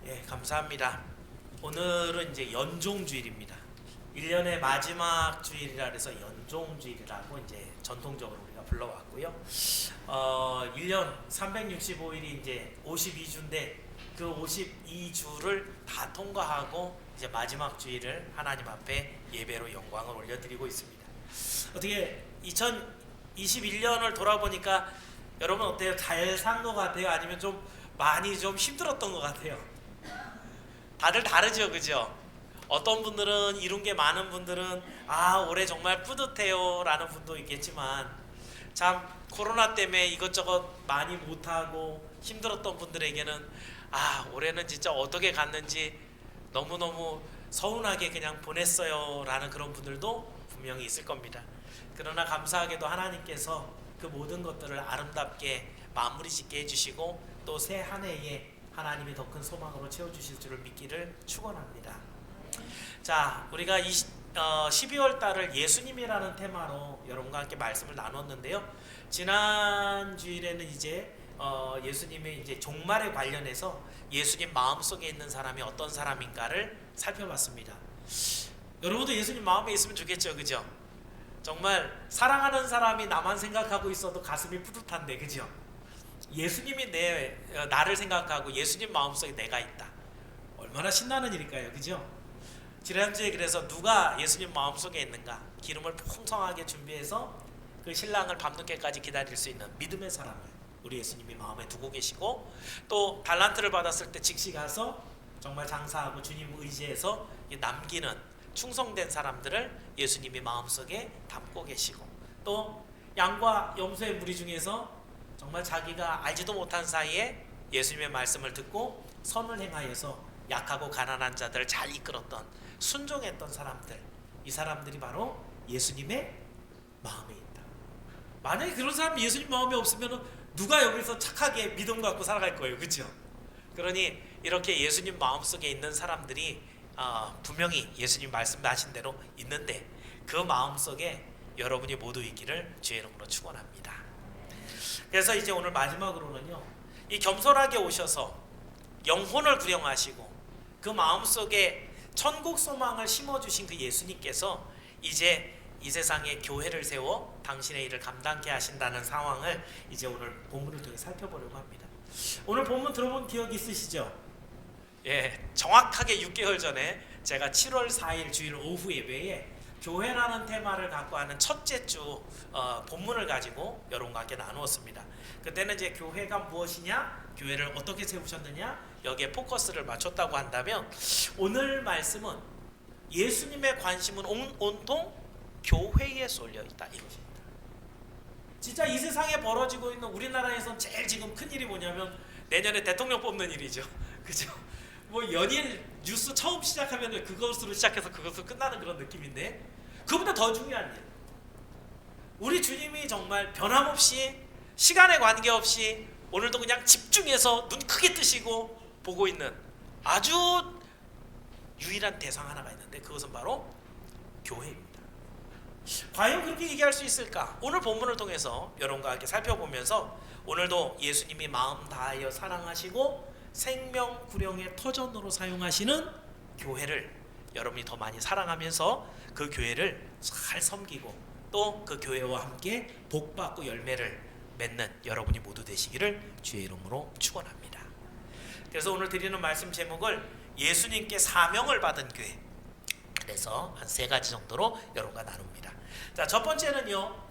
예, 감사합니다. 오늘은 이제 연종주일입니다. 1년의 마지막 주일이라 해서 연종주일이라고 이제 전통적으로 우리가 불러왔고요. 1년 365일이 이제 52주인데 그 52주를 다 통과하고 이제 마지막 주일을 하나님 앞에 예배로 영광을 올려드리고 있습니다. 어떻게 2021년을 돌아보니까 여러분 어때요? 잘 산 것 같아요? 아니면 좀 많이 좀 힘들었던 것 같아요? 다들 다르죠, 그죠? 어떤 분들은 이룬 게 많은 분들은 올해 정말 뿌듯해요 라는 분도 있겠지만, 참 코로나 때문에 이것저것 많이 못하고 힘들었던 분들에게는 올해는 진짜 어떻게 갔는지 너무너무 서운하게 그냥 보냈어요 라는 그런 분들도 분명히 있을 겁니다. 그러나 감사하게도 하나님께서 그 모든 것들을 아름답게 마무리 짓게 해주시고 또 새 한 해에 하나님이 더 큰 소망으로 채워주실 줄을 믿기를 축원합니다. 자, 우리가 12월 달을 예수님이라는 테마로 여러분과 함께 말씀을 나눴는데요. 지난 주일에는 이제 예수님의 이제 종말에 관련해서 예수님 마음속에 있는 사람이 어떤 사람인가를 살펴봤습니다. 여러분도 예수님 마음에 있으면 좋겠죠, 그죠? 정말 사랑하는 사람이 나만 생각하고 있어도 가슴이 뿌듯한데, 그죠? 예수님이 나를 생각하고 예수님 마음속에 내가 있다. 얼마나 신나는 일일까요, 그죠? 지난주에 그래서 누가 예수님 마음속에 있는가, 기름을 풍성하게 준비해서 그 신랑을 밤늦게까지 기다릴 수 있는 믿음의 사람을 우리 예수님이 마음에 두고 계시고, 또 달란트를 받았을 때 즉시 가서 정말 장사하고 주님 의지해서 남기는 충성된 사람들을 예수님이 마음속에 담고 계시고, 또 양과 염소의 무리 중에서 정말 자기가 알지도 못한 사이에 예수님의 말씀을 듣고 선을 행하여서 약하고 가난한 자들을 잘 이끌었던 순종했던 사람들, 이 사람들이 바로 예수님의 마음에 있다. 만약에 그런 사람이 예수님 마음에 없으면 누가 여기서 착하게 믿음 갖고 살아갈 거예요, 그렇죠? 그러니 이렇게 예수님 마음속에 있는 사람들이 분명히 예수님 말씀하신 대로 있는데, 그 마음속에 여러분이 모두 있기를 주의 이름으로 축원합니다. 그래서 이제 오늘 마지막으로는요, 이 겸손하게 오셔서 영혼을 구령하시고 그 마음속에 천국 소망을 심어주신 그 예수님께서 이제 이 세상에 교회를 세워 당신의 일을 감당케 하신다는 상황을 이제 오늘 본문을 통해 살펴보려고 합니다. 오늘 본문 들어본 기억 있으시죠? 예, 정확하게 6개월 전에 제가 7월 4일 주일 오후 예배에 교회라는 테마를 갖고 하는 첫째 주 본문을 가지고 여러분과 함께 나누었습니다. 그때는 이제 교회가 무엇이냐, 교회를 어떻게 세우셨느냐, 여기에 포커스를 맞췄다고 한다면, 오늘 말씀은 예수님의 관심은 온통 교회에 쏠려 있다, 이것입니다. 진짜 이 세상에 벌어지고 있는, 우리나라에선 제일 지금 큰 일이 뭐냐면 내년에 대통령 뽑는 일이죠, 그죠? 뭐 연일 뉴스 처음 시작하면 그것으로 시작해서 그것으로 끝나는 그런 느낌인데, 그보다 더 중요한 일, 우리 주님이 정말 변함없이 시간에 관계없이 오늘도 그냥 집중해서 눈 크게 뜨시고 보고 있는 아주 유일한 대상 하나가 있는데, 그것은 바로 교회입니다. 과연 그렇게 얘기할 수 있을까? 오늘 본문을 통해서 여러분과 함께 살펴보면서 오늘도 예수님이 마음 다하여 사랑하시고 생명 구령의 터전으로 사용하시는 교회를 여러분이 더 많이 사랑하면서 그 교회를 잘 섬기고 또 그 교회와 함께 복받고 열매를 맺는 여러분이 모두 되시기를 주의 이름으로 축원합니다. 그래서 오늘 드리는 말씀 제목을 예수님께 사명을 받은 교회, 그래서 한 3가지 정도로 여러분과 나눕니다. 자, 첫 번째는요,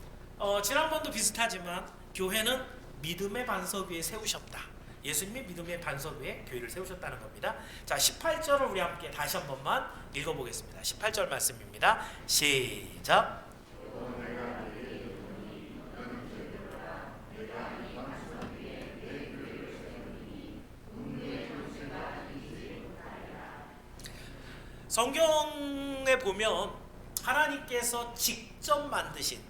지난번도 비슷하지만 교회는 믿음의 반석 위에 세우셨다. 예수님이 믿음의 반석 위에 교회를 세우셨다는 겁니다. 자, 18절을 우리 함께 다시 한 번만 읽어보겠습니다. 18절 말씀입니다. 시작. 성경에 보면 하나님께서 직접 만드신,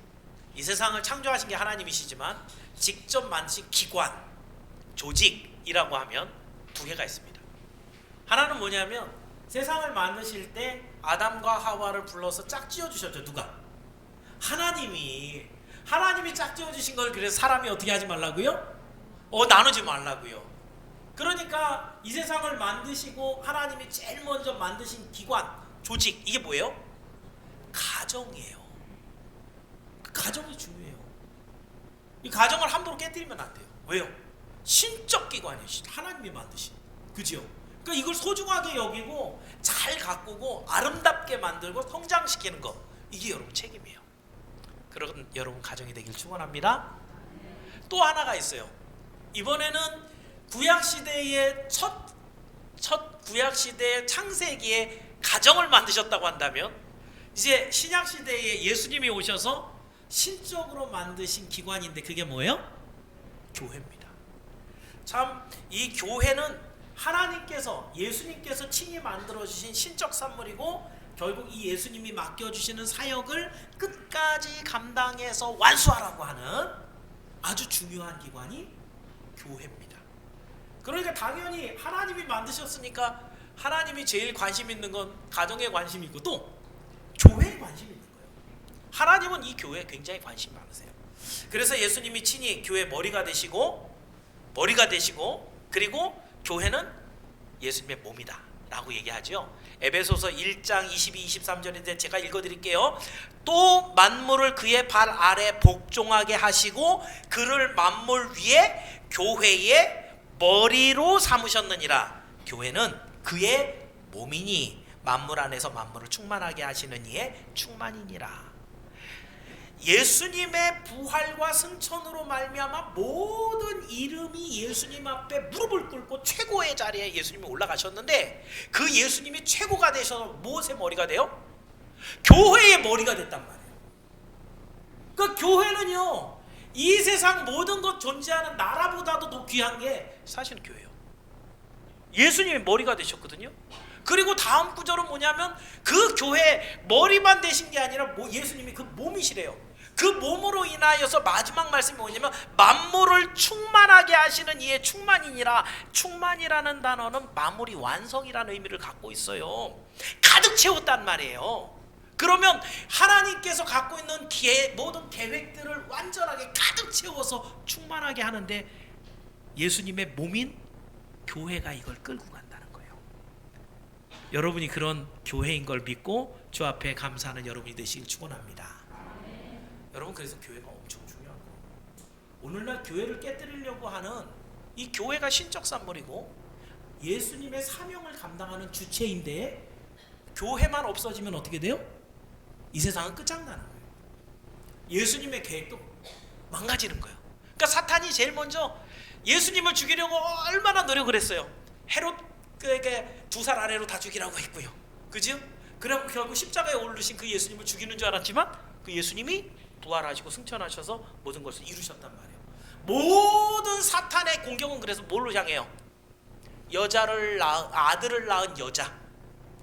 이 세상을 창조하신 게 하나님이시지만 직접 만드신 기관, 조직이라고 하면 2개가 있습니다. 하나는 뭐냐면 세상을 만드실 때 아담과 하와를 불러서 짝지어 주셨죠. 누가? 하나님이 짝지어 주신 걸, 그래서 사람이 어떻게 하지 말라고요? 나누지 말라고요. 그러니까 이 세상을 만드시고 하나님이 제일 먼저 만드신 기관, 조직, 이게 뭐예요? 가정이에요. 가정이 중요해요. 이 가정을 함부로 깨뜨리면 안 돼요. 왜요? 신적 기관이에요. 하나님이 만드신. 그죠? 그러니까 이걸 소중하게 여기고 잘 가꾸고 아름답게 만들고 성장시키는 거, 이게 여러분 책임이에요. 그럼 여러분 가정이 되길 축원합니다. 또 하나가 있어요. 이번에는 구약시대의 첫 구약시대의 창세기에 가정을 만드셨다고 한다면, 이제 신약시대에 예수님이 오셔서 신적으로 만드신 기관인데 그게 뭐예요? 교회입니다. 참 이 교회는 하나님께서, 예수님께서 친히 만들어주신 신적 산물이고, 결국 이 예수님이 맡겨주시는 사역을 끝까지 감당해서 완수하라고 하는 아주 중요한 기관이 교회입니다. 그러니까 당연히 하나님이 만드셨으니까 하나님이 제일 관심 있는 건 가정에 관심이 있고 또 교회에 관심이 있는 거예요. 하나님은 이 교회에 굉장히 관심이 많으세요. 그래서 예수님이 친히 교회 머리가 되시고 그리고 교회는 예수님의 몸이다 라고 얘기하죠. 에베소서 1장 22, 23절인데 제가 읽어드릴게요. 또 만물을 그의 발 아래 복종하게 하시고 그를 만물 위에 교회의 머리로 삼으셨느니라. 교회는 그의 몸이니 만물 안에서 만물을 충만하게 하시는 이의 충만이니라. 예수님의 부활과 승천으로 말미암아 모든 이름이 예수님 앞에 무릎을 꿇고 최고의 자리에 예수님이 올라가셨는데, 그 예수님이 최고가 되셔서 무엇의 머리가 돼요? 교회의 머리가 됐단 말이에요. 그러니까 교회는요, 이 세상 모든 것 존재하는 나라보다도 더 귀한 게 사실은 교회예요. 예수님이 머리가 되셨거든요. 그리고 다음 구절은 뭐냐면 그 교회 머리만 되신 게 아니라 예수님이 그 몸이시래요. 그 몸으로 인하여서 마지막 말씀이 뭐냐면 만물을 충만하게 하시는 이의 충만이니라. 충만이라는 단어는 마무리, 완성이라는 의미를 갖고 있어요. 가득 채웠단 말이에요. 그러면 하나님께서 갖고 있는 모든 계획들을 완전하게 가득 채워서 충만하게 하는데 예수님의 몸인 교회가 이걸 끌고 간다는 거예요. 여러분이 그런 교회인 걸 믿고 주 앞에 감사하는 여러분이 되시길 축원합니다. 여러분, 그래서 교회가 엄청 중요한 거예요. 오늘날 교회를 깨뜨리려고 하는 이 교회가 신적 산물이고 예수님의 사명을 감당하는 주체인데, 교회만 없어지면 어떻게 돼요? 이 세상은 끝장나는 거예요. 예수님의 계획도 망가지는 거예요. 그러니까 사탄이 제일 먼저 예수님을 죽이려고 얼마나 노력을 했어요. 헤롯에게 2살 아래로 다 죽이라고 했고요. 그죠? 그리고 결국 십자가에 오르신 그 예수님을 죽이는 줄 알았지만 그 예수님이 부활하시고 승천하셔서 모든 것을 이루셨단 말이에요. 모든 사탄의 공격은 그래서 뭘로 향해요? 아들을 낳은 여자,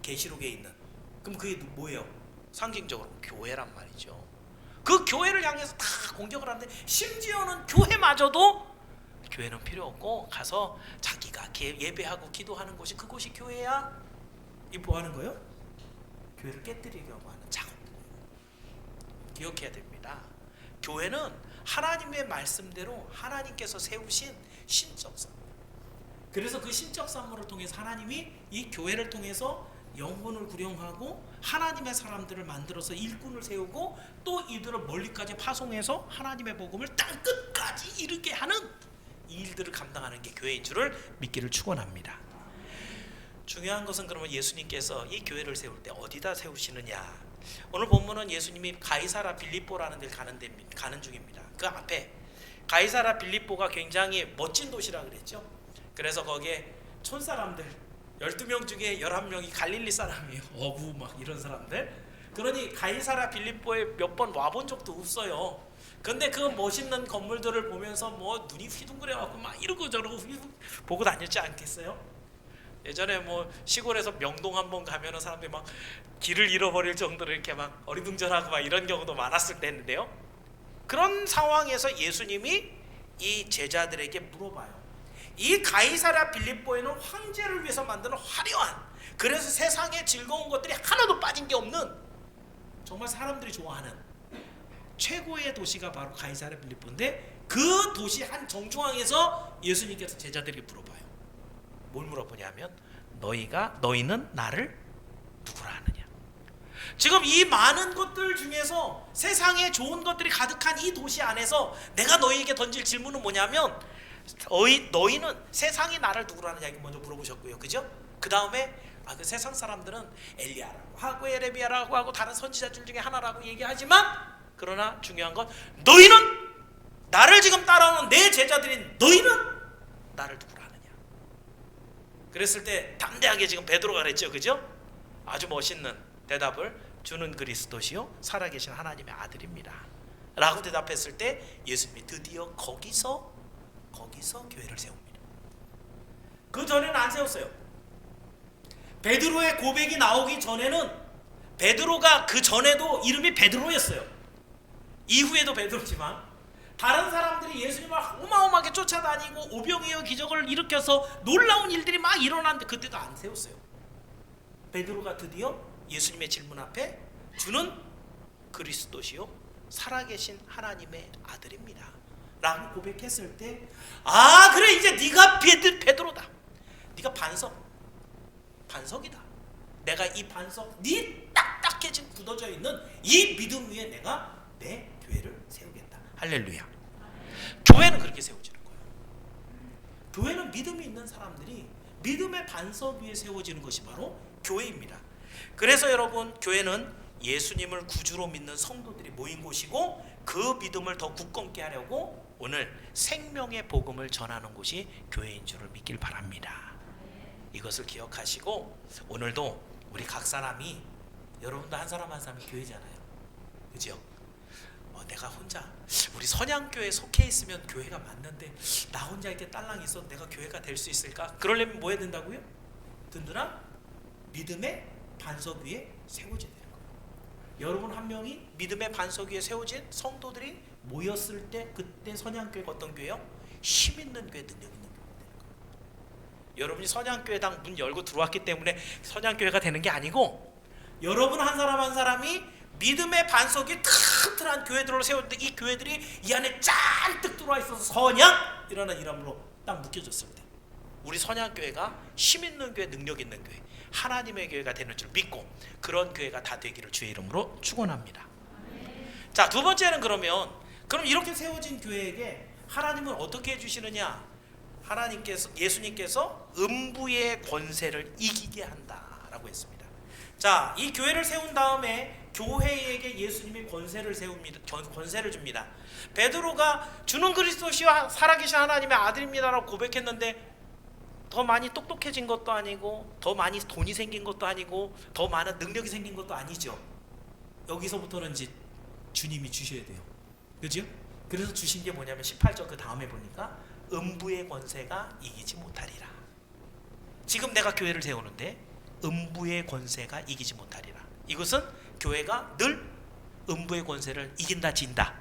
계시록에 있는. 그럼 그게 뭐예요? 상징적으로 교회란 말이죠. 그 교회를 향해서 다 공격을 하는데, 심지어는 교회마저도 교회는 필요 없고 가서 자기가 예배하고 기도하는 곳이, 그곳이 교회야. 이 뭐 하는 거예요? 교회를 깨뜨리려고 하는 작업들이에요. 기억해야 됩니다. 교회는 하나님의 말씀대로 하나님께서 세우신 신적 산물. 그래서 그 신적 산물을 통해서 하나님이 이 교회를 통해서 영혼을 구령하고 하나님의 사람들을 만들어서 일꾼을 세우고 또 이들을 멀리까지 파송해서 하나님의 복음을 땅 끝까지 이르게 하는 이 일들을 감당하는 게 교회인 줄을 믿기를 축원합니다. 중요한 것은 그러면 예수님께서 이 교회를 세울 때 어디다 세우시느냐. 오늘 본문은 예수님이 가이사라 빌립보라는 데를 가는 중입니다. 그 앞에 가이사라 빌립보가 굉장히 멋진 도시라 그랬죠. 그래서 거기에 촌사람들 12명 중에 11명이 갈릴리 사람이에요. 어부 막 이런 사람들. 그러니 가이사라 빌립보에 몇 번 와본 적도 없어요. 근데 그 멋있는 건물들을 보면서 뭐 눈이 휘둥그레갖고 막 이러고 저러고 보고 다녔지 않겠어요? 예전에 뭐 시골에서 명동 한번 가면은 사람들이 막 길을 잃어버릴 정도로 이렇게 막 어리둥절하고 막 이런 경우도 많았을 때인데요. 그런 상황에서 예수님이 이 제자들에게 물어봐요. 이 가이사랴 빌립보에는 황제를 위해서 만드는 화려한, 그래서 세상에 즐거운 것들이 하나도 빠진 게 없는, 정말 사람들이 좋아하는 최고의 도시가 바로 가이사랴 빌립보인데, 그 도시 한 정중앙에서 예수님께서 제자들에게 물어봐요. 뭘 물어보냐면 너희는 나를 누구라 하느냐. 지금 이 많은 것들 중에서 세상에 좋은 것들이 가득한 이 도시 안에서 내가 너희에게 던질 질문은 뭐냐면 너희는 세상이 나를 누구라 하느냐 이거 먼저 물어보셨고요. 그죠? 그 다음에 그 세상 사람들은 엘리야라고 하고 에레미야라고 하고 다른 선지자들 중에 하나라고 얘기하지만 그러나 중요한 건 너희는 나를 지금 따라오는 내 제자들인 너희는 나를 누구라 하느냐. 그랬을 때 담대하게 지금 베드로가 그랬죠. 그죠? 아주 멋있는 대답을 주는 그리스도시요 살아계신 하나님의 아들입니다 라고 대답했을 때 예수님이 드디어 거기서 교회를 세웁니다. 그 전에는 안 세웠어요. 베드로의 고백이 나오기 전에는 베드로가 그 전에도 이름이 베드로였어요. 이후에도 베드로지만 다른 사람들이 예수님을 어마어마하게 쫓아다니고 오병이어 기적을 일으켜서 놀라운 일들이 막 일어났는데 그때도 안 세웠어요. 베드로가 드디어 예수님의 질문 앞에 주는 그리스도시요 살아계신 하나님의 아들입니다 라고 고백했을 때 그래 이제 네가 베드로다. 네가 반석이다. 내가 이 반석 네 딱딱해진 굳어져 있는 이 믿음 위에 내가 내 교회를 세우겠다. 할렐루야. 교회는 그렇게 세워지는 거예요. 교회는 믿음이 있는 사람들이 믿음의 반석 위에 세워지는 것이 바로 교회입니다. 그래서 여러분 교회는 예수님을 구주로 믿는 성도들이 모인 곳이고 그 믿음을 더 굳건케 하려고 오늘 생명의 복음을 전하는 곳이 교회인 줄을 믿길 바랍니다. 이것을 기억하시고 오늘도 우리 각 사람이 여러분도 한 사람이 교회잖아요. 그죠? 내가 혼자 우리 선양교회에 속해 있으면 교회가 맞는데 나 혼자 이렇게 딸랑 있어도 내가 교회가 될 수 있을까? 그러려면 뭐 해야 된다고요? 든든한 믿음의 반석 위에 세워져야 되는 거예요. 여러분 한 명이 믿음의 반석 위에 세워진 성도들이 모였을 때 그때 선양교회가 어떤 교회요? 힘 있는 교회, 능력 있는 교회가 되는 거예요. 여러분이 선양교회당 문 열고 들어왔기 때문에 선양교회가 되는 게 아니고 여러분 한 사람 한 사람이 믿음의 반석이 튼튼한 교회들을 세웠는데 이 교회들이 이 안에 잔뜩 들어와 있어서 선양이라는 이름으로 딱 묶여졌을 때 우리 선양교회가 힘 있는 교회, 능력 있는 교회, 하나님의 교회가 되는 줄 믿고 그런 교회가 다 되기를 주의 이름으로 축원합니다. 자, 두 번째는 그럼 이렇게 세워진 교회에게 하나님은 어떻게 해주시느냐? 예수님께서 음부의 권세를 이기게 한다라고 했습니다. 자, 이 교회를 세운 다음에 교회에게 예수님이 권세를 줍니다. 베드로가 주는 그리스도시와 살아계신 하나님의 아들입니다라고 고백했는데 더 많이 똑똑해진 것도 아니고 더 많이 돈이 생긴 것도 아니고 더 많은 능력이 생긴 것도 아니죠. 여기서부터는 이제 주님이 주셔야 돼요. 그죠? 그래서 주신 게 뭐냐면 18절 그 다음에 보니까 음부의 권세가 이기지 못하리라. 지금 내가 교회를 세우는데 음부의 권세가 이기지 못하리라. 이것은 교회가 늘 음부의 권세를 이긴다 진다?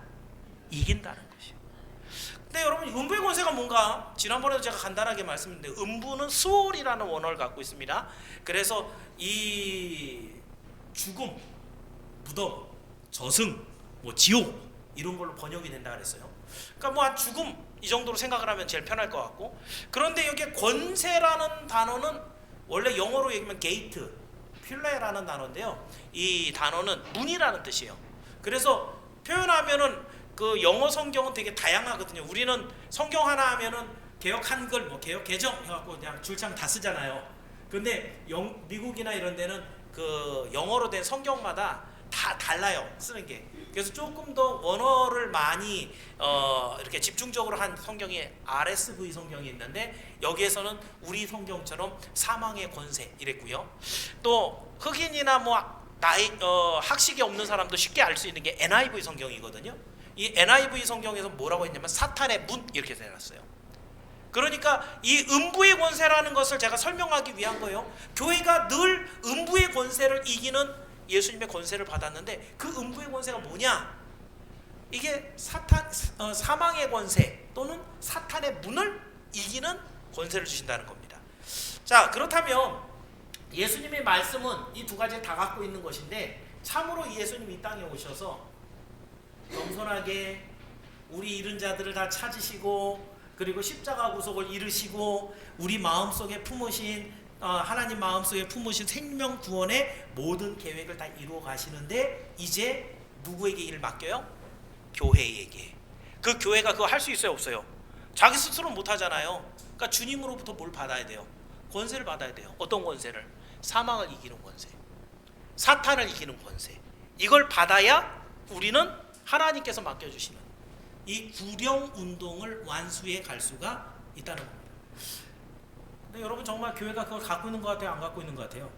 이긴다는 것이요. 근데 여러분 음부의 권세가 뭔가 지난번에도 제가 간단하게 말씀드렸는데 음부는 수월이라는 원어를 갖고 있습니다. 그래서 이 죽음, 무덤, 저승, 지옥 이런 걸로 번역이 된다 그랬어요. 그러니까 한 죽음 이 정도로 생각을 하면 제일 편할 것 같고 그런데 여기에 권세라는 단어는 원래 영어로 얘기하면 게이트, 필레라는 단어인데요. 이 단어는 문이라는 뜻이에요. 그래서 표현하면은 그 영어 성경은 되게 다양하거든요. 우리는 성경 하나 하면은 개역 한글, 개역 개정 해갖고 그냥 줄창 다 쓰잖아요. 근데 미국이나 이런 데는 그 영어로 된 성경마다 다 달라요. 쓰는 게. 그래서 조금 더 원어를 많이 이렇게 집중적으로 한 성경이 RSV 성경이 있는데 여기에서는 우리 성경처럼 사망의 권세 이랬고요. 또 흑인이나 학식이 없는 사람도 쉽게 알 수 있는 게 NIV 성경이거든요. 이 NIV 성경에서 뭐라고 했냐면 사탄의 문 이렇게 해놨어요. 그러니까 이 음부의 권세라는 것을 제가 설명하기 위한 거예요. 교회가 늘 음부의 권세를 이기는 예수님의 권세를 받았는데 그 음부의 권세가 뭐냐? 이게 사망의 권세 또는 사탄의 문을 이기는 권세를 주신다는 겁니다. 자, 그렇다면 예수님의 말씀은 이 두 가지를 다 갖고 있는 것인데 참으로 예수님이 이 땅에 오셔서 겸손하게 우리 잃은 자들을 다 찾으시고 그리고 십자가 구속을 이루시고 우리 마음속에 품으신 하나님 마음속에 품으신 생명 구원의 모든 계획을 다 이루어 가시는데 이제 누구에게 일을 맡겨요? 교회에게. 그 교회가 그거 할 수 있어요, 없어요? 자기 스스로는 못 하잖아요. 그러니까 주님으로부터 뭘 받아야 돼요? 권세를 받아야 돼요. 어떤 권세를? 사망을 이기는 권세, 사탄을 이기는 권세. 이걸 받아야 우리는 하나님께서 맡겨주시는 이 구령 운동을 완수해 갈 수가 있다는 겁니다. 근데 여러분 정말 교회가 그걸 갖고 있는 것 같아요? 안 갖고 있는 것 같아요?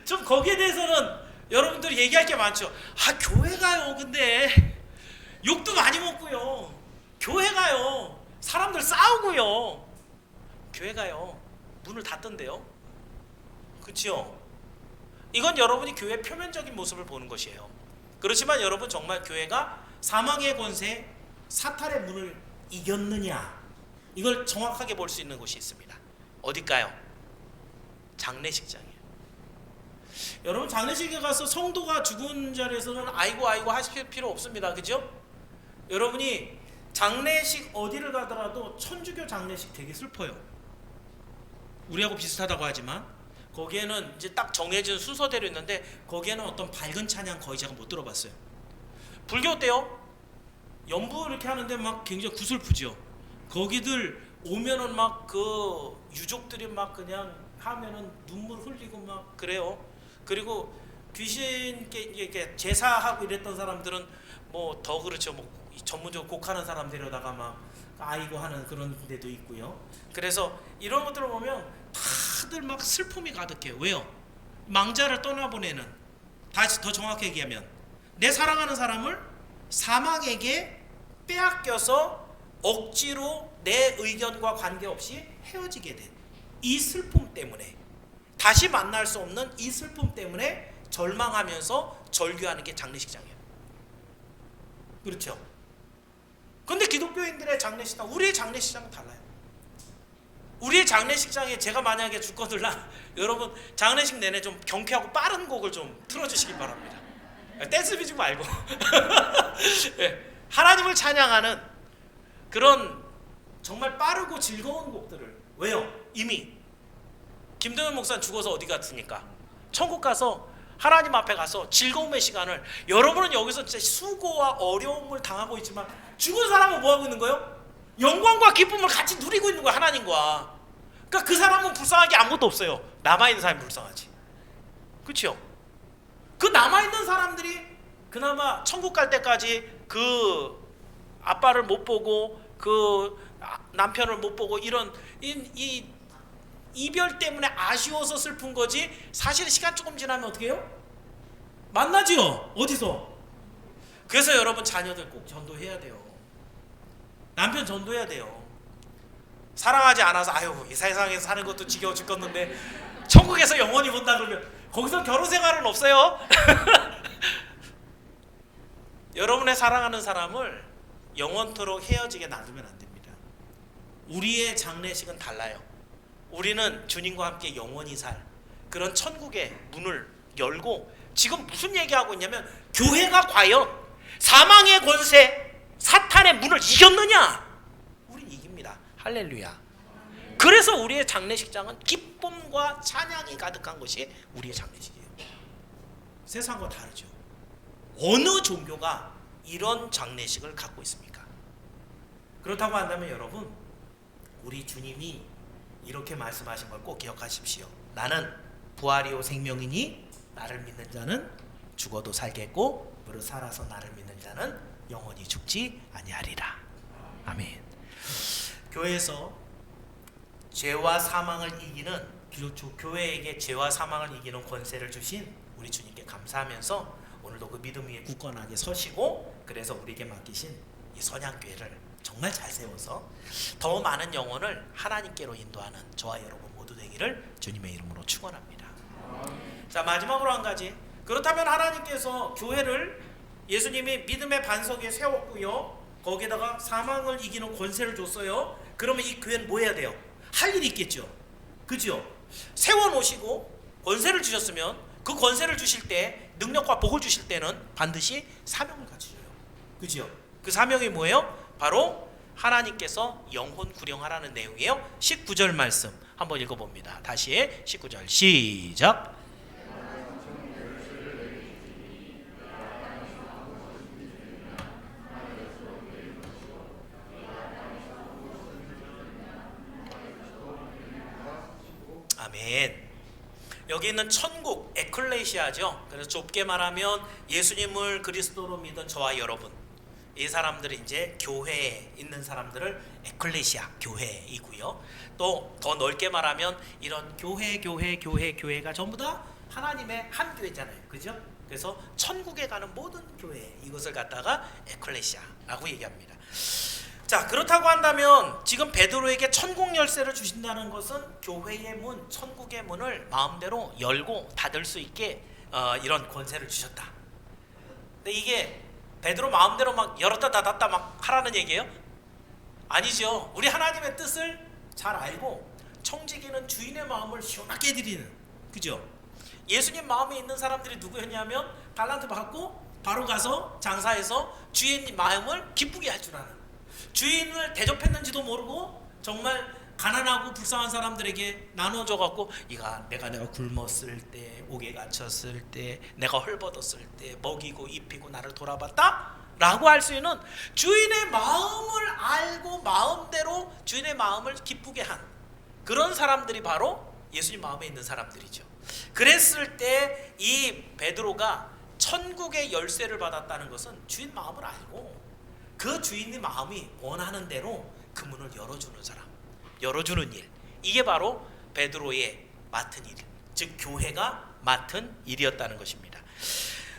좀 거기에 대해서는 여러분들이 얘기할 게 많죠. 교회 가요. 근데 욕도 많이 먹고요. 교회 가요. 사람들 싸우고요. 교회 가요. 문을 닫던데요. 그렇죠? 이건 여러분이 교회의 표면적인 모습을 보는 것이에요. 그렇지만 여러분 정말 교회가 사망의 권세, 사탄의 문을 이겼느냐, 이걸 정확하게 볼 수 있는 곳이 있습니다. 어딜까요? 장례식장이에요. 여러분 장례식에 가서 성도가 죽은 자리에서는 아이고 하실 필요 없습니다. 그죠? 여러분이 장례식 어디를 가더라도 천주교 장례식 되게 슬퍼요. 우리하고 비슷하다고 하지만 거기에는 이제 딱 정해진 순서대로 있는데 거기에는 어떤 밝은 찬양 거의 제가 못 들어봤어요. 불교 때요. 연부 이렇게 하는데 막 굉장히 구슬프죠. 거기들 오면은 막 그 유족들이 막 그냥 하면은 눈물 흘리고 막 그래요. 그리고 귀신께 이렇게 제사하고 이랬던 사람들은 뭐 더 그렇죠. 뭐 전문적으로 곡하는 사람 데려다가 막 아이고 하는 그런 데도 있고요. 그래서 이런 것들을 보면 다들 막 슬픔이 가득해요. 왜요? 망자를 떠나보내는, 다시 더 정확히 얘기하면 내 사랑하는 사람을 사망에게 빼앗겨서 억지로 내 의견과 관계없이 헤어지게 된 이 슬픔 때문에, 다시 만날 수 없는 이 슬픔 때문에 절망하면서 절규하는 게 장례식장이에요. 그렇죠? 근데 기독교인들의 장례식장, 우리의 장례식장은 달라요. 우리의 장례식장에 제가 만약에 죽거들라 여러분 장례식 내내 좀 경쾌하고 빠른 곡을 좀 틀어주시기 바랍니다. 댄스 뮤직 말고 하나님을 찬양하는 그런 정말 빠르고 즐거운 곡들을. 왜요? 이미 김동현 목사는 죽어서 어디 갔습니까? 천국 가서 하나님 앞에 가서 즐거움의 시간을, 여러분은 여기서 진짜 수고와 어려움을 당하고 있지만 죽은 사람은 뭐 하고 있는 거예요? 영광과 기쁨을 같이 누리고 있는 거야, 하나님과. 그러니까 그 사람은 불쌍한 게 아무것도 없어요. 남아있는 사람이 불쌍하지. 그렇죠? 그 남아있는 사람들이 그나마 천국 갈 때까지 그 아빠를 못 보고 그 남편을 못 보고 이런 이 이별 때문에 아쉬워서 슬픈 거지, 사실 시간 조금 지나면 어떻게 해요? 만나지요. 어디서? 그래서 여러분 자녀들 꼭 전도해야 돼요. 남편 전도해야 돼요. 사랑하지 않아서 아유 이 세상에서 사는 것도 지겨워 죽겠는데 천국에서 영원히 본다 그러면 거기서 결혼 생활은 없어요. 여러분의 사랑하는 사람을 영원토록 헤어지게 놔두면 안 됩니다. 우리의 장례식은 달라요. 우리는 주님과 함께 영원히 살 그런 천국의 문을 열고, 지금 무슨 얘기하고 있냐면 교회가 과연 사망의 권세, 사탄의 문을 이겼느냐? 우린 이깁니다. 할렐루야. 그래서 우리의 장례식장은 기쁨과 찬양이 가득한 것이 우리의 장례식이에요. 세상과 다르죠. 어느 종교가 이런 장례식을 갖고 있습니까? 그렇다고 한다면 여러분, 우리 주님이 이렇게 말씀하신 걸 꼭 기억하십시오. 나는 부활이요 생명이니 나를 믿는 자는 죽어도 살겠고 무릇 살아서 나를 믿는 자는 영원히 죽지 아니하리라. 아멘. 교회에서 죄와 사망을 이기는, 교회에게 죄와 사망을 이기는 권세를 주신 우리 주님께 감사하면서 오늘도 그 믿음 위에 굳건하게 서시고, 그래서 우리에게 맡기신 이 선양교회를 정말 잘 세워서 더 많은 영혼을 하나님께로 인도하는 저와 여러분 모두 되기를 주님의 이름으로 축원합니다. 자, 마지막으로 한 가지. 그렇다면 하나님께서 교회를 예수님이 믿음의 반석 위에 세웠고요, 거기에다가 사망을 이기는 권세를 줬어요. 그러면 이 교회는 뭐 해야 돼요? 할 일이 있겠죠. 그죠? 세워놓으시고 권세를 주셨으면 그 권세를 주실 때, 능력과 복을 주실 때는 반드시 사명을 갖추셔요. 그죠? 그 사명이 뭐예요? 바로 하나님께서 영혼 구령하라는 내용이에요. 19절 말씀 한번 읽어봅니다. 다시 19절 시작. 아멘. 여기 있는 천국 에클레시아죠. 그래서 좁게 말하면 예수님을 그리스도로 믿은 저와 여러분, 이 사람들이 이제 교회에 있는 사람들을 에클레시아 교회이고요. 또 더 넓게 말하면 이런 교회가 전부 다 하나님의 한 교회잖아요. 그죠? 그래서 천국에 가는 모든 교회, 이것을 갖다가 에클레시아라고 얘기합니다. 자, 그렇다고 한다면 지금 베드로에게 천국 열쇠를 주신다는 것은 교회의 문, 천국의 문을 마음대로 열고 닫을 수 있게 이런 권세를 주셨다. 근데 이게 베드로 마음대로 막 열었다 닫았다 막 하라는 얘기예요? 아니죠. 우리 하나님의 뜻을 잘 알고 청지기는 주인의 마음을 시원하게 해드리는, 그죠? 예수님 마음에 있는 사람들이 누구였냐면 달란트 받고 바로 가서 장사해서 주인 마음을 기쁘게 할 줄 아는, 주인을 대접했는지도 모르고 정말 가난하고 불쌍한 사람들에게 나눠줘 갖고 내가 굶었을 때, 옥에 갇혔을 때, 내가 헐벗었을 때 먹이고 입히고 나를 돌아봤다 라고 할 수 있는 주인의 마음을 알고 마음대로 주인의 마음을 기쁘게 한 그런 사람들이 바로 예수님 마음에 있는 사람들이죠. 그랬을 때 이 베드로가 천국의 열쇠를 받았다는 것은 주인 마음을 알고 그 주인의 마음이 원하는 대로 그 문을 열어주는 사람, 열어주는 일, 이게 바로 베드로의 맡은 일, 즉 교회가 맡은 일이었다는 것입니다.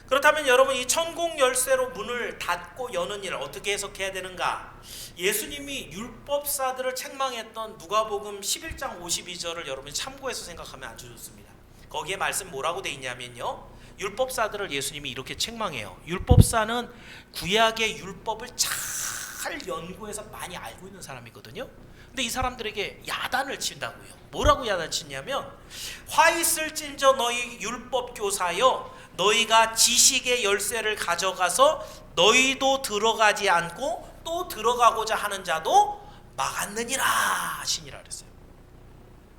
그렇다면 여러분, 이 천국 열쇠로 문을 닫고 여는 일을 어떻게 해석해야 되는가? 예수님이 율법사들을 책망했던 누가복음 11장 52절을 여러분이 참고해서 생각하면 아주 좋습니다. 거기에 말씀 뭐라고 돼 있냐면요, 율법사들을 예수님이 이렇게 책망해요. 율법사는 구약의 율법을 잘 연구해서 많이 알고 있는 사람이거든요. 근데 이 사람들에게 야단을 친다고요. 뭐라고 야단치냐면, 화 있을진저 너희 율법 교사여, 너희가 지식의 열쇠를 가져가서 너희도 들어가지 않고 또 들어가고자 하는 자도 막았느니라 하시니라 그랬어요.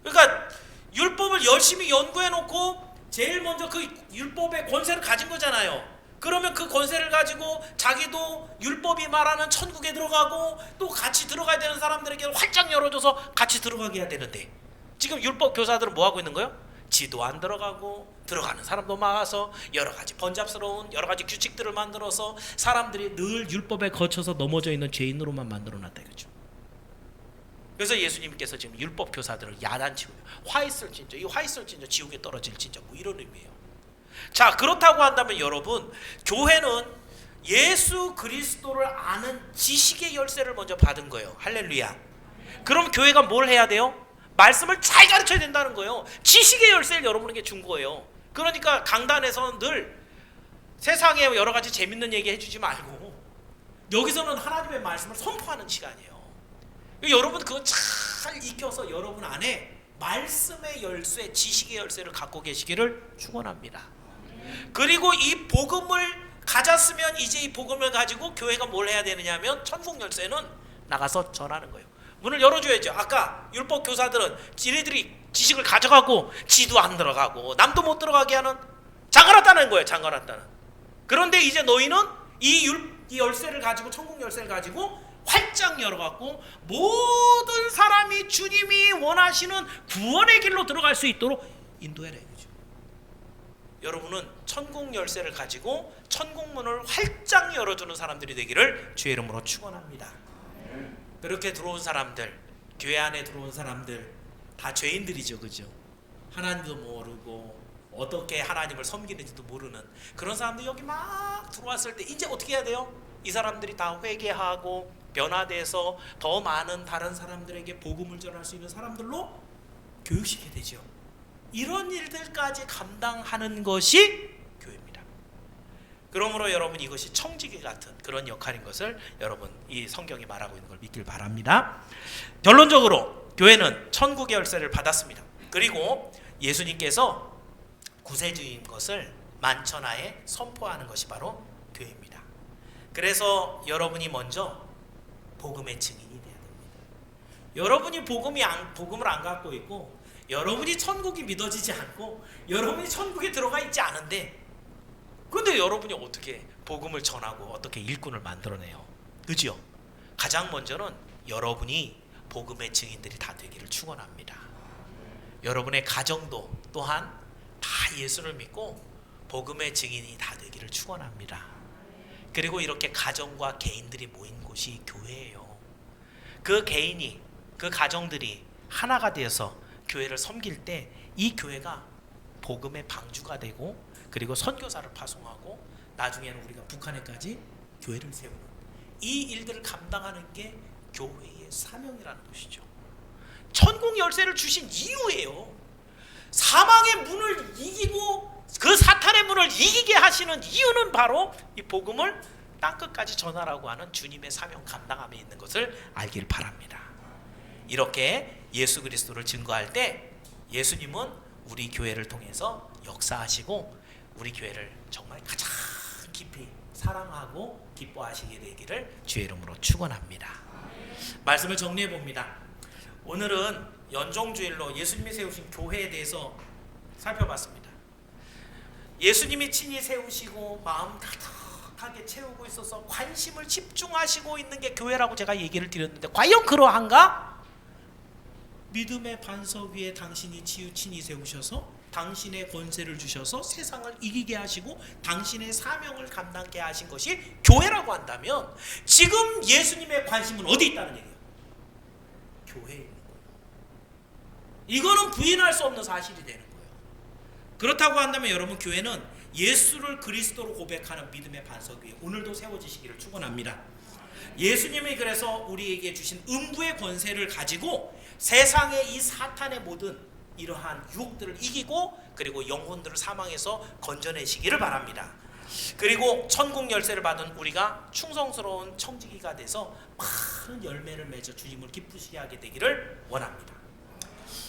그러니까 율법을 열심히 연구해 놓고 제일 먼저 그 율법의 권세를 가진 거잖아요. 그러면 그 권세를 가지고 자기도 율법이 말하는 천국에 들어가고 또 같이 들어가야 되는 사람들에게 활짝 열어줘서 같이 들어가게 해야 되는데, 지금 율법 교사들은 뭐 하고 있는 거예요? 지도 안 들어가고 들어가는 사람도 막아서 여러 가지 번잡스러운 여러 가지 규칙들을 만들어서 사람들이 늘 율법에 거쳐서 넘어져 있는 죄인으로만 만들어놨다 이거죠. 그래서 예수님께서 지금 율법 교사들을 야단치고 화 있을진저, 이 화 있을진저 지옥에 떨어질진저, 뭐 이런 의미예요. 자, 그렇다고 한다면 여러분, 교회는 예수 그리스도를 아는 지식의 열쇠를 먼저 받은 거예요. 할렐루야. 그럼 교회가 뭘 해야 돼요? 말씀을 잘 가르쳐야 된다는 거예요. 지식의 열쇠를 여러분에게 준 거예요. 그러니까 강단에서는 늘 세상에 여러 가지 재밌는 얘기 해주지 말고 여기서는 하나님의 말씀을 선포하는 시간이에요. 여러분 그거 잘 익혀서 여러분 안에 말씀의 열쇠, 지식의 열쇠를 갖고 계시기를 축원합니다. 그리고 이 복음을 가졌으면 이제 이 복음을 가지고 교회가 뭘 해야 되느냐면, 천국 열쇠는 나가서 전하는 거예요. 문을 열어줘야죠. 아까 율법 교사들은 지네들이 지식을 가져가고 지도 안 들어가고 남도 못 들어가게 하는, 잠가놨다는 거예요. 잠가놨다는. 그런데 이제 너희는 이 열쇠를 가지고, 천국 열쇠를 가지고 활짝 열어갖고 모든 사람이 주님이 원하시는 구원의 길로 들어갈 수 있도록 인도해라 이거죠. 여러분은 천국 열쇠를 가지고 천국 문을 활짝 열어주는 사람들이 되기를 주의 이름으로 축원합니다. 그렇게 들어온 사람들, 교회 안에 들어온 사람들 다 죄인들이죠, 그죠? 하나님도 모르고 어떻게 하나님을 섬기는지도 모르는 그런 사람들이 여기 막 들어왔을 때 이제 어떻게 해야 돼요? 이 사람들이 다 회개하고 변화돼서 더 많은 다른 사람들에게 복음을 전할 수 있는 사람들로 교육시켜야 되죠. 이런 일들까지 감당하는 것이 교회입니다. 그러므로 여러분, 이것이 청지기 같은 그런 역할인 것을 여러분 이 성경이 말하고 있는 걸 믿길 바랍니다. 결론적으로 교회는 천국의 열쇠를 받았습니다. 그리고 예수님께서 구세주인 것을 만천하에 선포하는 것이 바로 교회입니다. 그래서 여러분이 먼저 복음의 증인이 돼야 됩니다. 여러분이 복음을 안 갖고 있고, 여러분이 천국이 믿어지지 않고, 여러분이 천국에 들어가 있지 않은데, 그런데 여러분이 어떻게 복음을 전하고 어떻게 일꾼을 만들어내요? 그죠? 가장 먼저는 여러분이 복음의 증인들이 다 되기를 축원합니다. 여러분의 가정도 또한 다 예수를 믿고 복음의 증인이 다 되기를 축원합니다. 그리고 이렇게 가정과 개인들이 모인 곳이 교회예요. 그 개인이, 그 가정들이 하나가 되어서 교회를 섬길 때 이 교회가 복음의 방주가 되고, 그리고 선교사를 파송하고, 나중에는 우리가 북한에까지 교회를 세우는 이 일들을 감당하는 게 교회의 사명이라는 것이죠. 천국 열쇠를 주신 이유예요. 사망의 문을 이기고 그 사탄의 문을 이기게 하시는 이유는 바로 이 복음을 땅끝까지 전하라고 하는 주님의 사명 감당함에 있는 것을 알길 바랍니다. 이렇게 예수 그리스도를 증거할 때 예수님은 우리 교회를 통해서 역사하시고 우리 교회를 정말 가장 깊이 사랑하고 기뻐하시게 되기를 주의 이름으로 축원합니다. 말씀을 정리해 봅니다. 오늘은 연종주일로 예수님이 세우신 교회에 대해서 살펴봤습니다. 예수님이 친히 세우시고 마음 가득하게 채우고 있어서 관심을 집중하시고 있는 게 교회라고 제가 얘기를 드렸는데, 과연 그러한가? 믿음의 반석 위에 당신이 친히 세우셔서 당신의 권세를 주셔서 세상을 이기게 하시고 당신의 사명을 감당케 하신 것이 교회라고 한다면, 지금 예수님의 관심은 어디 있다는 얘기예요? 교회에 있는 거예요. 이거는 부인할 수 없는 사실이 되는 거예요. 그렇다고 한다면 여러분, 교회는 예수를 그리스도로 고백하는 믿음의 반석 위에 오늘도 세워지시기를 축원합니다. 예수님이 그래서 우리에게 주신 음부의 권세를 가지고 세상의 이 사탄의 모든 이러한 유혹들을 이기고, 그리고 영혼들을 사망에서 건져내시기를 바랍니다. 그리고 천국 열쇠를 받은 우리가 충성스러운 청지기가 돼서 많은 열매를 맺어 주님을 기쁘시게 하게 되기를 원합니다.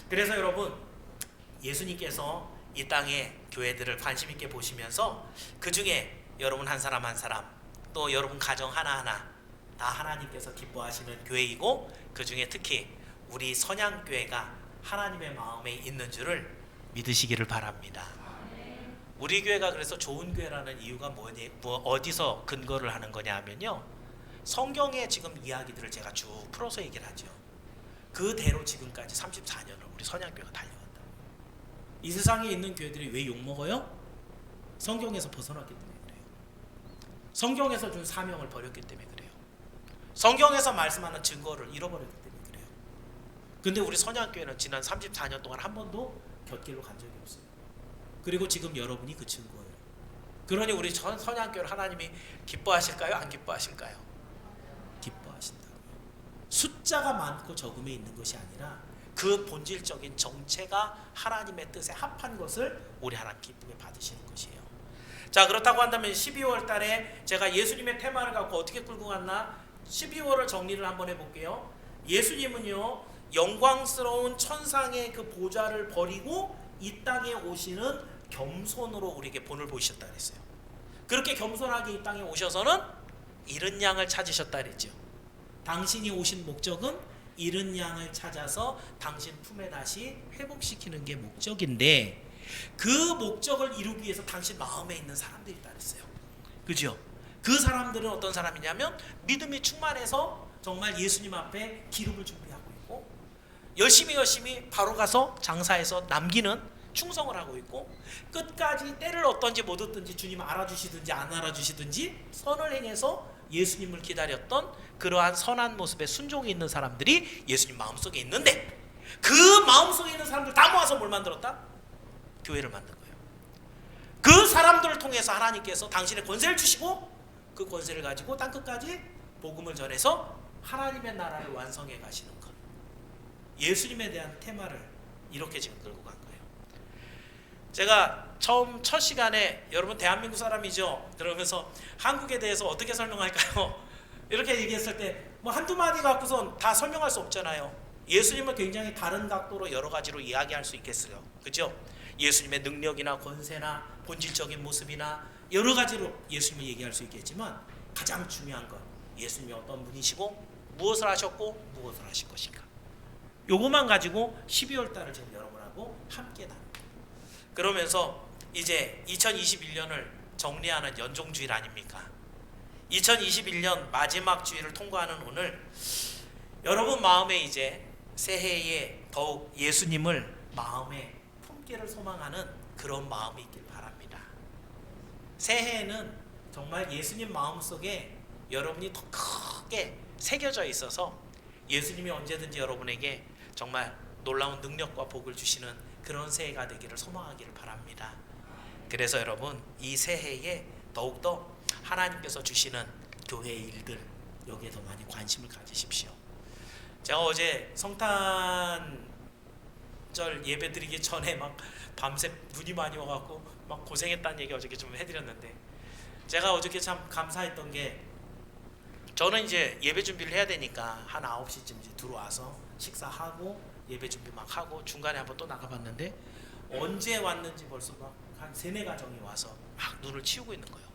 그래서 여러분, 예수님께서 이 땅의 교회들을 관심 있게 보시면서 그 중에 여러분 한 사람 한 사람, 또 여러분 가정 하나하나 다 하나님께서 기뻐하시는 교회이고, 그 중에 특히 우리 선양교회가 하나님의 마음에 있는 줄을 믿으시기를 바랍니다. 우리 교회가 그래서 좋은 교회라는 이유가 어디서 근거를 하는 거냐 하면요, 성경의 지금 이야기들을 제가 쭉 풀어서 얘기를 하죠. 그대로 지금까지 34년을 우리 선양교회가 달려왔다. 이 세상에 있는 교회들이 왜 욕먹어요? 성경에서 벗어났기 때문에 그래요. 성경에서 준 사명을 버렸기 때문에 그래요. 성경에서 말씀하는 증거를 잃어버렸기 때문에 그래요. 근데 우리 선양교회는 지난 34년 동안 한 번도 곁길로 간 적이 없어요. 그리고 지금 여러분이 그 증거예요. 그러니 우리 선양교회를 하나님이 기뻐하실까요? 안 기뻐하실까요? 기뻐하신다고요. 숫자가 많고 적음에 있는 것이 아니라 그 본질적인 정체가 하나님의 뜻에 합한 것을 우리 하나님 기쁘게 받으시는 것이에요. 자, 그렇다고 한다면 12월 달에 제가 예수님의 테마를 갖고 어떻게 끌고 갔나? 12월을 정리를 한번 해볼게요. 예수님은요, 영광스러운 천상의 그 보좌를 버리고 이 땅에 오시는 겸손으로 우리에게 본을 보이셨다 그랬어요. 그렇게 겸손하게 이 땅에 오셔서는 잃은 양을 찾으셨다 그랬죠. 당신이 오신 목적은 잃은 양을 찾아서 당신 품에 다시 회복시키는 게 목적인데, 그 목적을 이루기 위해서 당신 마음에 있는 사람들이 있다 그랬어요. 그죠? 그 사람들은 어떤 사람이냐면 믿음이 충만해서 정말 예수님 앞에 기름을 준비하고 있고, 열심히 바로 가서 장사해서 남기는 충성을 하고 있고, 끝까지 때를 어떤지 못 얻든지 주님 알아주시든지 안 알아주시든지 선을 행해서 예수님을 기다렸던 그러한 선한 모습에 순종이 있는 사람들이 예수님 마음속에 있는데, 그 마음속에 있는 사람들 다 모아서 뭘 만들었다? 교회를 만든 거예요. 그 사람들을 통해서 하나님께서 당신의 권세를 주시고, 그 권세를 가지고 땅끝까지 복음을 전해서 하나님의 나라를 완성해 가시는 것. 예수님에 대한 테마를 이렇게 지금 끌고 간 거예요. 제가 첫 시간에 여러분 대한민국 사람이죠. 그러면서 한국에 대해서 어떻게 설명할까요? 이렇게 얘기했을 때 뭐 한두 마디 갖고선 다 설명할 수 없잖아요. 예수님을 굉장히 다른 각도로 여러 가지로 이야기할 수 있겠어요. 그죠? 예수님의 능력이나 권세나 본질적인 모습이나 여러 가지로 예수님을 얘기할 수 있겠지만, 가장 중요한 건 예수님이 어떤 분이시고 무엇을 하셨고 무엇을 하실 것인가. 요것만 가지고 12월 달을 지금 여러분하고 함께 나눕니다. 그러면서 이제 2021년을 정리하는 연종주일 아닙니까? 2021년 마지막 주일을 통과하는 오늘, 여러분 마음에 이제 새해에 더욱 예수님을 마음에 품기를 소망하는 그런 마음이 있길 바랍니다. 새해에는 정말 예수님 마음속에 여러분이 더 크게 새겨져 있어서 예수님이 언제든지 여러분에게 정말 놀라운 능력과 복을 주시는 그런 새해가 되기를 소망하기를 바랍니다. 그래서 여러분, 이 새해에 더욱더 하나님께서 주시는 교회의 일들, 여기에 더 많이 관심을 가지십시오. 제가 어제 성탄절 예배 드리기 전에 막 밤새 눈이 많이 와갖고 막 고생했다는 얘기 어저께 좀 해드렸는데, 제가 어저께 참 감사했던 게, 저는 이제 예배 준비를 해야 되니까 한 9시쯤 이제 들어와서 식사하고 예배 준비 막 하고 중간에 한번 또 나가봤는데, 언제 왔는지 벌써 막 한 3-4가정이 와서 막 눈을 치우고 있는 거예요.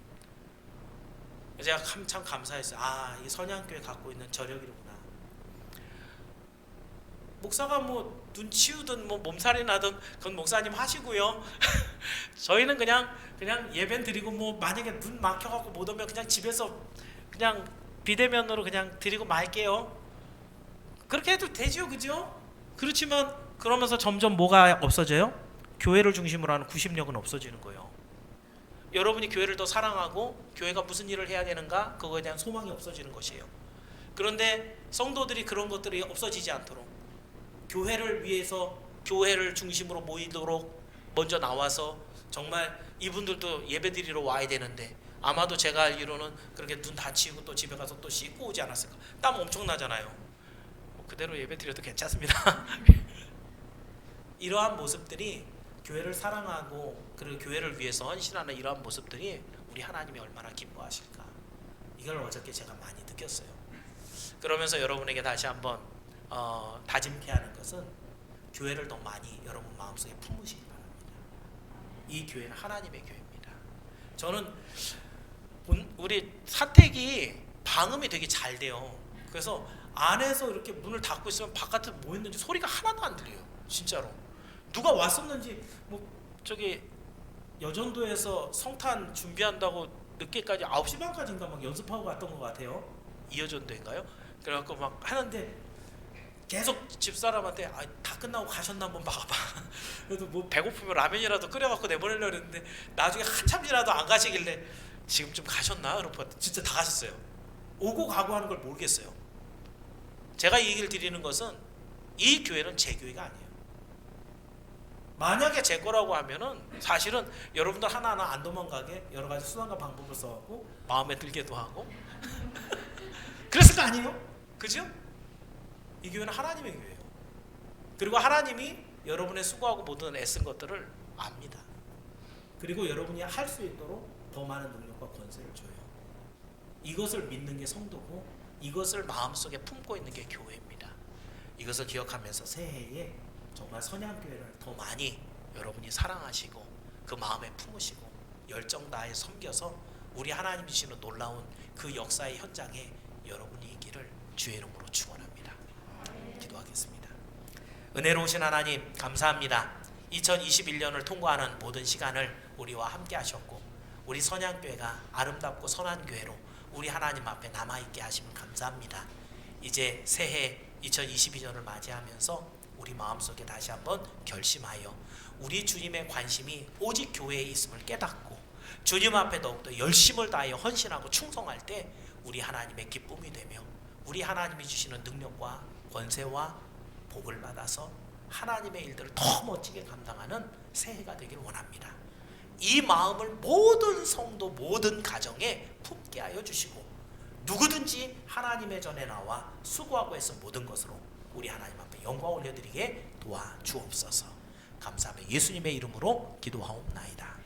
제가 참 감사했어요. 아, 이 선양교회 갖고 있는 저력이구나. 목사가 뭐 눈 치우든 뭐 몸살이 나든 그건 목사님 하시고요. 저희는 그냥 예배 드리고, 뭐 만약에 눈 막혀갖고 못 오면 그냥 집에서 그냥 비대면으로 그냥 드리고 말게요. 그렇게 해도 되죠, 그죠? 그렇지만 그러면서 점점 뭐가 없어져요? 교회를 중심으로 하는 구심력은 없어지는 거예요. 여러분이 교회를 더 사랑하고 교회가 무슨 일을 해야 되는가, 그거에 대한 소망이 없어지는 것이에요. 그런데 성도들이 그런 것들이 없어지지 않도록, 교회를 위해서 교회를 중심으로 모이도록 먼저 나와서, 정말 이분들도 예배드리러 와야 되는데 아마도 제가 알기로는 그렇게 눈 다 치우고 또 집에 가서 또 씻고 오지 않았을까. 땀 엄청 나잖아요. 그대로 예배드려도 괜찮습니다. 이러한 모습들이, 교회를 사랑하고 그리고 교회를 위해서 헌신하는 이러한 모습들이 우리 하나님이 얼마나 기뻐하실까, 이걸 어저께 제가 많이 느꼈어요. 그러면서 여러분에게 다시 한번 다짐케 하는 것은, 교회를 더 많이 여러분 마음속에 품으시기 바랍니다. 이 교회는 하나님의 교회입니다. 저는 우리 사택이 방음이 되게 잘 돼요. 그래서 안에서 이렇게 문을 닫고 있으면 바깥에 뭐 있는지 소리가 하나도 안 들려요. 진짜로. 누가 왔었는지, 뭐 저기 여전도에서 성탄 준비한다고 늦게까지 9시 반까지인가 막 연습하고 갔던 것 같아요. 이여전도인가요? 그래갖고 막 하는데 계속 집사람한테 다 끝나고 가셨나 한번 봐봐. 그래도 뭐 배고프면 라면이라도 끓여갖고 내보내려고 했는데 나중에 한참 지나도 안 가시길래 지금쯤 가셨나? 그러고 진짜 다 가셨어요. 오고 가고 하는 걸 모르겠어요. 제가 이 얘기를 드리는 것은, 이 교회는 제 교회가 아니에요. 만약에 제 거라고 하면은 사실은 여러분들 하나하나 안 도망가게 여러 가지 수단과 방법을 써갖고 마음에 들게도 하고 그랬을 거 아니에요? 그죠? 이 교회는 하나님의 교회예요. 그리고 하나님이 여러분의 수고하고 모든 애쓴 것들을 압니다. 그리고 여러분이 할 수 있도록 더 많은 능력과 권세를 줘요. 이것을 믿는 게 성도고, 이것을 마음속에 품고 있는 게 교회입니다. 이것을 기억하면서 새해에 정말 선양교회를 더 많이 여러분이 사랑하시고 그 마음에 품으시고 열정 다해 섬겨서 우리 하나님 주시는 놀라운 그 역사의 현장에 여러분이 있기를 주의 이름으로 축원합니다. 기도하겠습니다. 은혜로우신 하나님, 감사합니다. 2021년을 통과하는 모든 시간을 우리와 함께 하셨고, 우리 선양교회가 아름답고 선한 교회로 우리 하나님 앞에 남아있게 하시면 감사합니다. 이제 새해 2022년을 맞이하면서 우리 마음속에 다시 한번 결심하여 우리 주님의 관심이 오직 교회에 있음을 깨닫고 주님 앞에 더욱더 열심을 다하여 헌신하고 충성할 때 우리 하나님의 기쁨이 되며, 우리 하나님이 주시는 능력과 권세와 복을 받아서 하나님의 일들을 더 멋지게 감당하는 새해가 되길 원합니다. 이 마음을 모든 성도, 모든 가정에 품게 하여 주시고, 누구든지 하나님의 전에 나와 수고하고 애쓴 모든 것으로 우리 하나님 앞에 영광 올려드리게 도와주옵소서. 감사하며 예수님의 이름으로 기도하옵나이다.